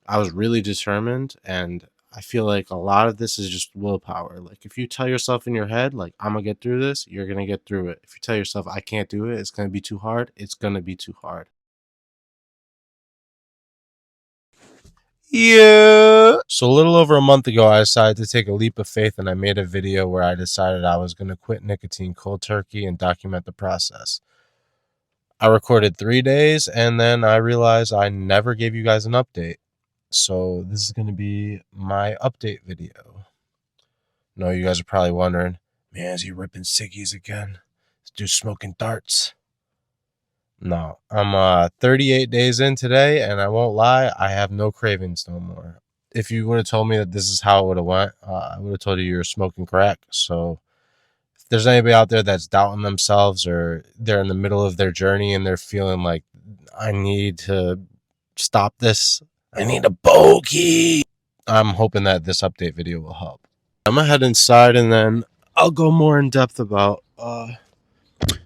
I was really determined, and I feel like a lot of this is just willpower. Like if you tell yourself in your head, like I'm gonna get through this, you're gonna get through it. If you tell yourself I can't do it, it's gonna be too hard, it's gonna be too hard. Yeah. So a little over a month ago, I decided to take a leap of faith and I made a video where I decided I was going to quit nicotine cold turkey and document the process. I recorded 3 days and then I realized I never gave you guys an update. So this is going to be my update video. No, you guys are probably wondering, man, is he ripping ciggies again? This dude's smoking darts. No, I'm 38 days in today, and I won't lie, I have no cravings no more. If you would have told me that this is how it would have went, I would have told you you were smoking crack. So if there's anybody out there that's doubting themselves or they're in the middle of their journey and they're feeling like I need to stop this, I need a bogey, I'm hoping that this update video will help. I'm gonna head inside and then I'll go more in depth about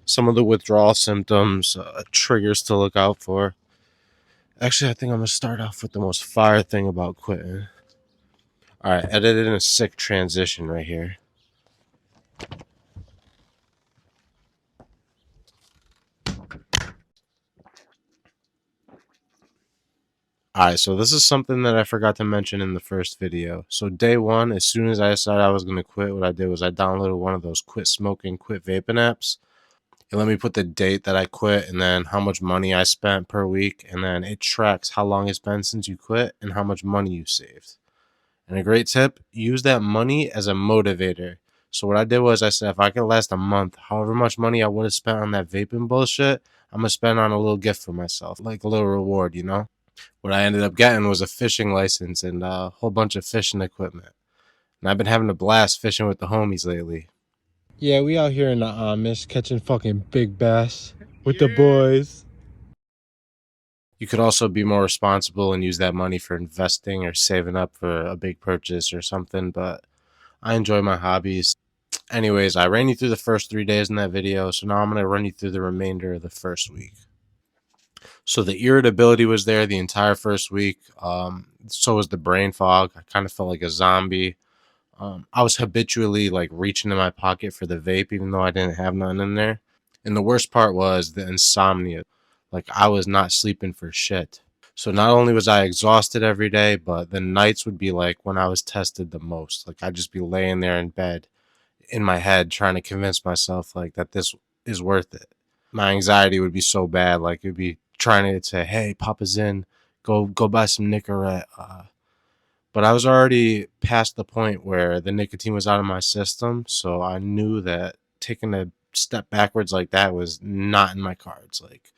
some of the withdrawal symptoms, triggers to look out for. Actually, I think I'm gonna start off with the most fire thing about quitting. All right, edited in a sick transition right here. All right, so this is something that I forgot to mention in the first video. So day one, as soon as I decided I was gonna quit, what I did was I downloaded one of those quit smoking, quit vaping apps. It let me put the date that I quit and then how much money I spent per week, and then it tracks how long it's been since you quit and how much money you saved. And a great tip, use that money as a motivator. So what I did was I said if I could last a month, however much money I would have spent on that vaping bullshit, I'm going to spend on a little gift for myself, like a little reward, you know? What I ended up getting was a fishing license and a whole bunch of fishing equipment. And I've been having a blast fishing with the homies lately. Yeah, we out here in the Amish catching fucking big bass with the boys. You could also be more responsible and use that money for investing or saving up for a big purchase or something, but I enjoy my hobbies. Anyways, I ran you through the first 3 days in that video, so now I'm going to run you through the remainder of the first week. So the irritability was there the entire first week. So was the brain fog. I kind of felt like a zombie. I was habitually like reaching in my pocket for the vape, even though I didn't have none in there. And the worst part was the insomnia. Like I was not sleeping for shit. So not only was I exhausted every day, but the nights would be like when I was tested the most. Like I'd just be laying there in bed in my head trying to convince myself like that this is worth it. My anxiety would be so bad, like it'd be trying to say, "Hey, Papa's in, go buy some Nicorette." But I was already past the point where the nicotine was out of my system, so I knew that taking a step backwards like that was not in my cards. Like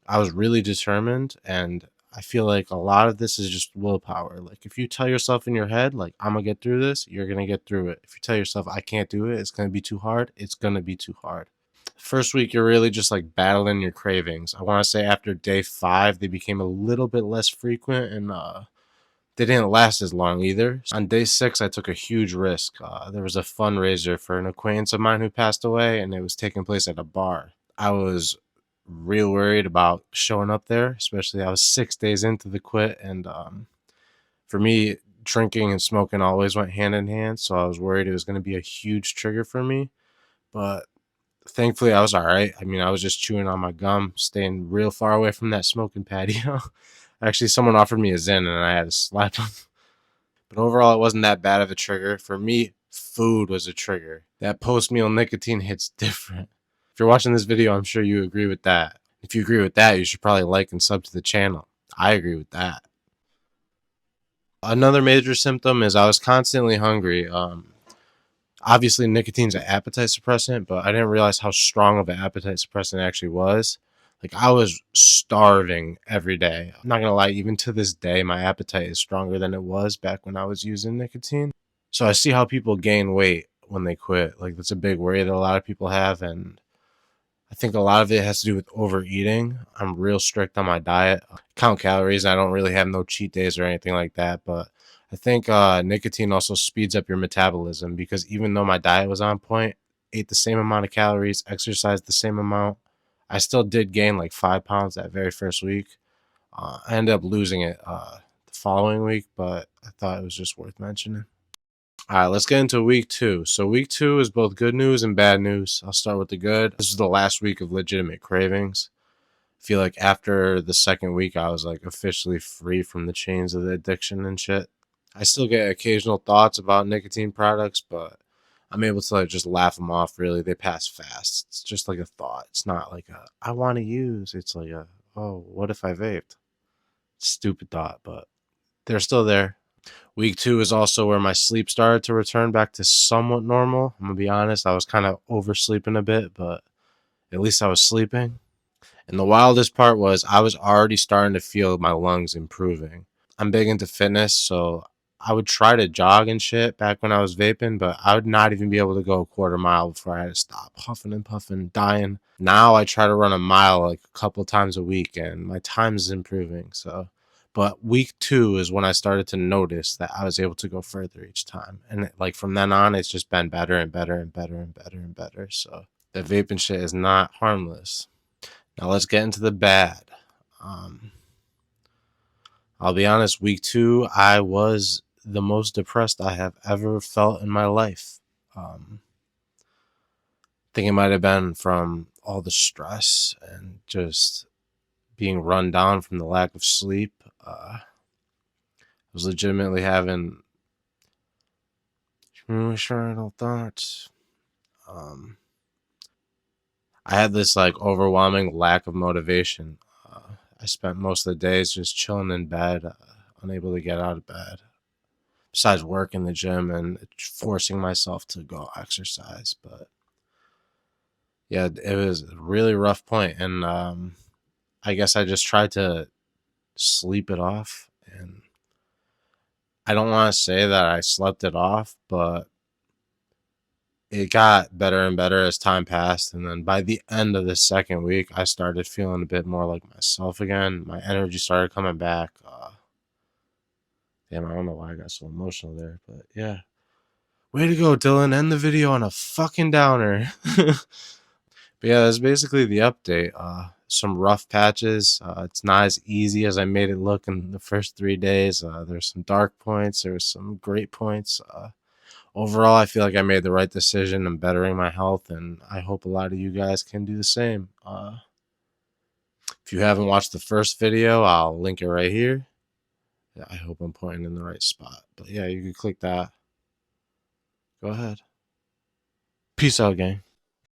I was really determined, and I feel like a lot of this is just willpower. Like if you tell yourself in your head like I'm gonna get through this, you're gonna get through it. If you tell yourself I can't do it, it's gonna be too hard, it's gonna be too hard. First week you're really just like battling your cravings. I want to say after day 5 they became a little bit less frequent, and they didn't last as long either. On day 6 I took a huge risk. There was a fundraiser for an acquaintance of mine who passed away, and it was taking place at a bar. I was real worried about showing up there, especially I was 6 days into the quit, and for me drinking and smoking always went hand in hand, so I was worried it was going to be a huge trigger for me. But thankfully I was all right. I mean, I was just chewing on my gum, staying real far away from that smoking patio. Actually, someone offered me a Zin and I had to slap them. But overall, it wasn't that bad of a trigger. For me, food was a trigger. That post-meal nicotine hits different. If you're watching this video, I'm sure you agree with that. If you agree with that, you should probably like and sub to the channel. I agree with that. Another major symptom is I was constantly hungry. Obviously, nicotine's an appetite suppressant, but I didn't realize how strong of an appetite suppressant it actually was. Like, I was starving every day. I'm not gonna lie, even to this day, my appetite is stronger than it was back when I was using nicotine. So I see how people gain weight when they quit. Like, that's a big worry that a lot of people have, and I think a lot of it has to do with overeating. I'm real strict on my diet. Count calories. I don't really have no cheat days or anything like that, but I think nicotine also speeds up your metabolism because even though my diet was on point, ate the same amount of calories, exercised the same amount, I still did gain like 5 pounds that very first week. I ended up losing it the following week, but I thought it was just worth mentioning. All right, let's get into week 2. So week 2 is both good news and bad news. I'll start with the good. This is the last week of legitimate cravings. I feel like after the second week, I was like officially free from the chains of the addiction and shit. I still get occasional thoughts about nicotine products, but I'm able to like just laugh them off. Really, they pass fast. It's just like a thought. It's not like a I want to use. It's like a oh, what if I vaped? Stupid thought, but they're still there. Week 2 is also where my sleep started to return back to somewhat normal. I'm gonna be honest, I was kind of oversleeping a bit, but at least I was sleeping. And the wildest part was I was already starting to feel my lungs improving. I'm big into fitness, so I would try to jog and shit back when I was vaping, but I would not even be able to go a quarter mile before I had to stop huffing and puffing, dying. Now I try to run a mile like a couple times a week and my time is improving. So, but week 2 is when I started to notice that I was able to go further each time. And like from then on, it's just been better and better and better and better and better. So the vaping shit is not harmless. Now let's get into the bad. Um, I'll be honest, week 2, I was the most depressed I have ever felt in my life. I think it might have been from all the stress and just being run down from the lack of sleep. I was legitimately having suicidal thoughts. Um, I had this like overwhelming lack of motivation. I spent most of the days just chilling in bed, unable to get out of bed. Besides work in the gym and forcing myself to go exercise. But yeah, it was a really rough point, and I guess I just tried to sleep it off. And I don't want to say that I slept it off, but it got better and better as time passed. And then by the end of the second week, I started feeling a bit more like myself again. My energy started coming back. Damn, I don't know why I got so emotional there, but yeah. Way to go, Dylan. End the video on a fucking downer. But yeah, that's basically the update. Some rough patches. It's not as easy as I made it look in the first 3 days. There's some dark points. There's some great points. Overall, I feel like I made the right decision in bettering my health, and I hope a lot of you guys can do the same. If you haven't watched the first video, I'll link it right here. Yeah, I hope I'm pointing in the right spot. But yeah, you can click that. Go ahead. Peace out, gang.